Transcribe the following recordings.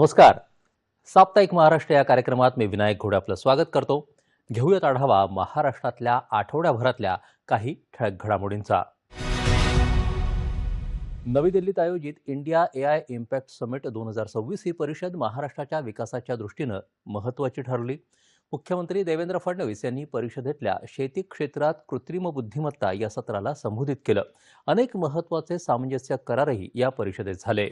नमस्कार. साप्ताहिक महाराष्ट्र या कार्यक्रमात मी विनायक घोडे आपलं स्वागत करतो. घेऊयात आढावा महाराष्ट्रातल्या आठवड्याभरातल्या काही ठळक घडामोडींचा. नवी दिल्लीत आयोजित इंडिया AI इम्पॅक्ट समिट 2026 ही परिषद महाराष्ट्राच्या विकासाच्या दृष्टीनं महत्त्वाची ठरली. मुख्यमंत्री देवेंद्र फडणवीस यांनी परिषदेतल्या शेती क्षेत्रात कृत्रिम बुद्धिमत्ता या सत्राला संबोधित केलं. अनेक महत्त्वाचे सामंजस्य करारही या परिषदेत झाले.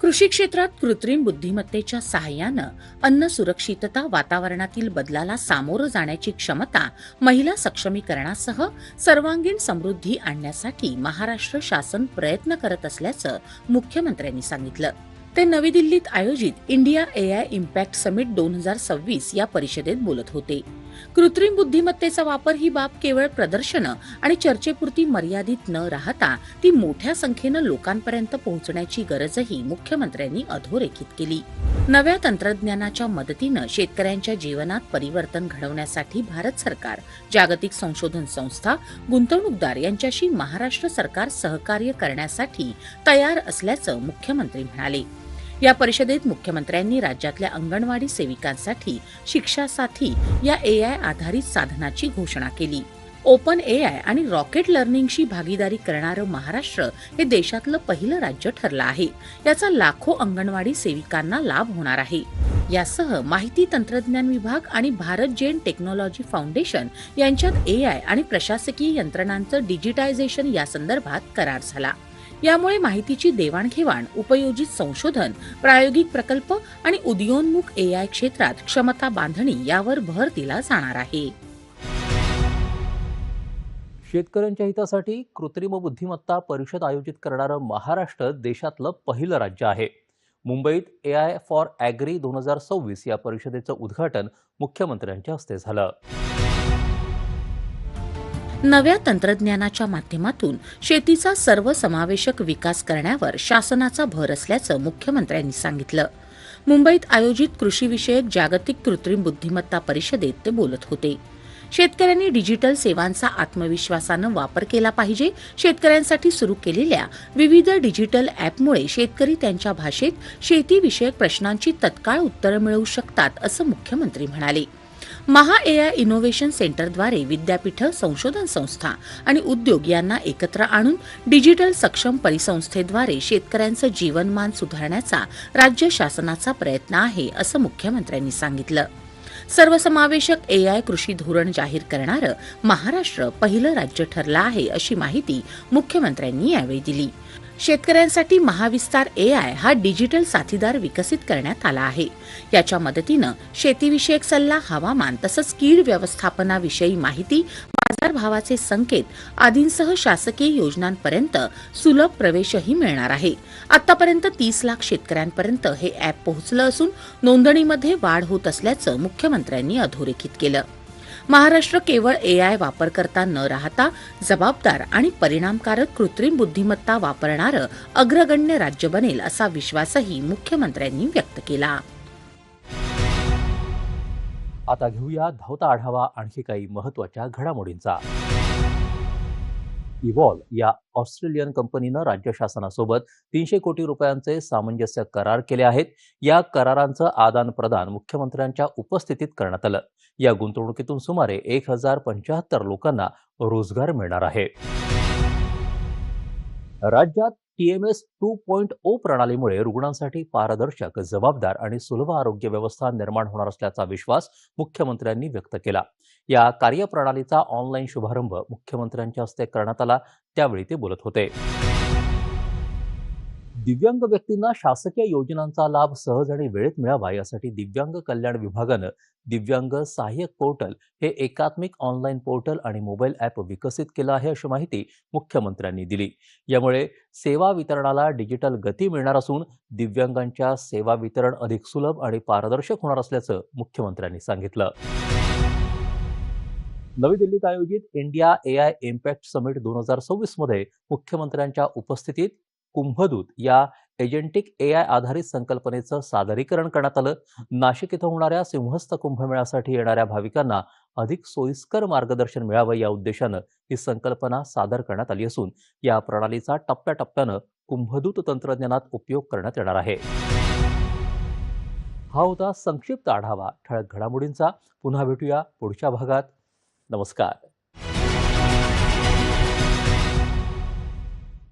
कृषी क्षेत्रात कृत्रिम बुद्धिमत्तेच्या सहाय्यानं अन्न सुरक्षितता, वातावरणातील बदलाला सामोरं जाण्याची क्षमता, महिला सक्षमीकरणासह सर्वांगीण समृद्धी आणण्यासाठी महाराष्ट्र शासन प्रयत्न करत असल्याचं मुख्यमंत्र्यांनी सांगितलं. ते नवी दिल्लीत आयोजित इंडिया AI इम्पॅक्ट समिट 2026 या परिषदेत बोलत होते. कृत्रिम बुद्धिमत्तेचा वापर ही बाब केवळ प्रदर्शनं आणि चर्चेपुरती मर्यादित न राहता ती मोठ्या संख्येनं लोकांपर्यंत पोहोचण्याची गरजही मुख्यमंत्र्यांनी अधोरेखित केली. नव्या तंत्रज्ञानाच्या मदतीनं शेतकऱ्यांच्या जीवनात परिवर्तन घडवण्यासाठी भारत सरकार, जागतिक संशोधन संस्था, गुंतवणूकदार यांच्याशी महाराष्ट्र सरकार सहकार्य करण्यासाठी तयार असल्याचं मुख्यमंत्री म्हणाले. या परिषदेत मुख्यमंत्र्यांनी राज्यातल्या अंगणवाडी सेविकांसाठी शिक्षा साथी या AI आधारित साधनाची घोषणा केली. ओपन AI आणि रॉकेट लर्निंगशी भागीदारी करणारं महाराष्ट्र हे देशातलं पहिलं राज्य ठरलं आहे. याचा लाखो अंगणवाडी सेविकांना लाभ होणार आहे. यासह माहिती तंत्रज्ञान विभाग आणि भारत जेन टेक्नॉलॉजी फाउंडेशन यांच्यात AI आणि प्रशासकीय यंत्रणांचं डिजिटायझेशन यासंदर्भात करार झाला. यामुळे माहितीची देवाणघेवाण, उपयोजित संशोधन, प्रायोगिक प्रकल्प आणि उदयोन्मुख AI क्षेत्रात क्षमता बांधणी यावर भर दिला जाणार आहे. शेतकऱ्यांच्या हितासाठी कृत्रिम बुद्धिमत्ता परिषद आयोजित करणारं महाराष्ट्र देशातलं पहिलं राज्य आहे. मुंबईत AI फॉर ॲग्री 2026 या परिषदेचं उद्घाटन मुख्यमंत्र्यांच्या हस्ते झालं. नव्या तंत्रज्ञानाच्या माध्यमातून शेतीचा सर्वसमावेशक विकास करण्यावर शासनाचा भर असल्याचं मुख्यमंत्र्यांनी सांगितलं. मुंबईत आयोजित कृषीविषयक जागतिक कृत्रिम बुद्धिमत्ता परिषदेत ते बोलत होते. शेतकऱ्यांनी डिजिटल सेवांचा आत्मविश्वासानं वापर केला पाहिजे. शेतकऱ्यांसाठी सुरू केलेल्या विविध डिजिटल ॲपमुळे शेतकरी त्यांच्या भाषेत शेतीविषयक प्रश्नांची तत्काळ उत्तरं मिळवू शकतात, असं मुख्यमंत्री म्हणाले. महा AI इनोव्हेशन सेंटरद्वारे विद्यापीठं, संशोधन संस्था आणि उद्योग यांना एकत्र आणून डिजिटल सक्षम परिसंस्थेद्वारे शेतकऱ्यांचं जीवनमान सुधारण्याचा राज्य शासनाचा प्रयत्न आहे, असं मुख्यमंत्र्यांनी सांगितलं. सर्वसमावेशक AI कृषी धोरण जाहीर करणारं महाराष्ट्र पहिलं राज्य ठरलं आहे, अशी माहिती मुख्यमंत्र्यांनी यावेळी दिली. शेतकऱ्यांसाठी महाविस्तार AI हा डिजिटल साथीदार विकसित करण्यात आला आहे. याच्या मदतीनं शेतीविषयक सल्ला, हवामान तसंच कीड व्यवस्थापनाविषयी माहिती, बाजारभावाचे संकेत आदींसह शासकीय योजनांपर्यंत सुलभ प्रवेशही मिळणार आहे. आतापर्यंत 30 लाख शेतकऱ्यांपर्यंत हे ॲप पोहोचलं असून नोंदणीमध्ये वाढ होत असल्याचं मुख्यमंत्र्यांनी अधोरेखित केलं. महाराष्ट्र केवळ AI वापरकर्ता न राहता जबाबदार आणि परिणामकारक कृत्रिम बुद्धिमत्ता वापरणारं अग्रगण्य राज्य बनेल, असा विश्वासही मुख्यमंत्र्यांनी व्यक्त केला. आता घेऊया धावता आढावा आणखी काही महत्त्वाच्या घडामोडींचा. इव्हॉल्व या ऑस्ट्रेलियन कंपनीनं राज्य शासनासोबत 300 कोटी रुपयांचे सामंजस्य करार केले आहेत. या करारांचं आदान प्रदान मुख्यमंत्र्यांच्या उपस्थितीत करण्यात आलं. या गुंतवणुकीतून सुमारे 1075 लोकांना रोजगार मिळणार आहे. राज्यात TMS 2.0 प्रणालीमुळे रुग्णांसाठी पारदर्शक, जबाबदार आणि सुलभ आरोग्य व्यवस्था निर्माण होणार असल्याचा विश्वास मुख्यमंत्र्यांनी व्यक्त केला. या कार्यप्रणालीचा ऑनलाईन शुभारंभ मुख्यमंत्र्यांच्या हस्ते करण्यात आला. त्यावेळी ते बोलत होते. दिव्यांग व्यक्तींना शासकीय योजनांचा लाभ सहज आणि वेळेत मिळावा यासाठी दिव्यांग कल्याण विभागानं दिव्यांग सहाय्यक पोर्टल हे एकात्मिक ऑनलाईन पोर्टल आणि मोबाईल ॲप विकसित केलं आहे, अशी माहिती मुख्यमंत्र्यांनी दिली. यामुळे सेवा वितरणाला डिजिटल गती मिळणार असून दिव्यांगांच्या सेवा वितरण अधिक सुलभ आणि पारदर्शक होणार असल्याचं मुख्यमंत्र्यांनी सांगितलं. नवी दिल्लीत आयोजित इंडिया AI इम्पॅक्ट समिट 2026 मध्ये मुख्यमंत्र्यांच्या उपस्थितीत कुंभदूत या एजंटिक AI आधारित संकल्पनेचं सादरीकरण करण्यात आलं. नाशिक इथं होणाऱ्या सिंहस्थ कुंभमेळ्यासाठी येणाऱ्या भाविकांना अधिक सोयीस्कर मार्गदर्शन मिळावं या उद्देशानं ही संकल्पना सादर करण्यात आली असून या प्रणालीचा टप्प्याटप्प्यानं कुंभदूत तंत्रज्ञानात उपयोग करण्यात येणार आहे. हा होता संक्षिप्त आढावा ठळक घडामोडींचा. पुन्हा भेटूया पुढच्या भागात. नमस्कार.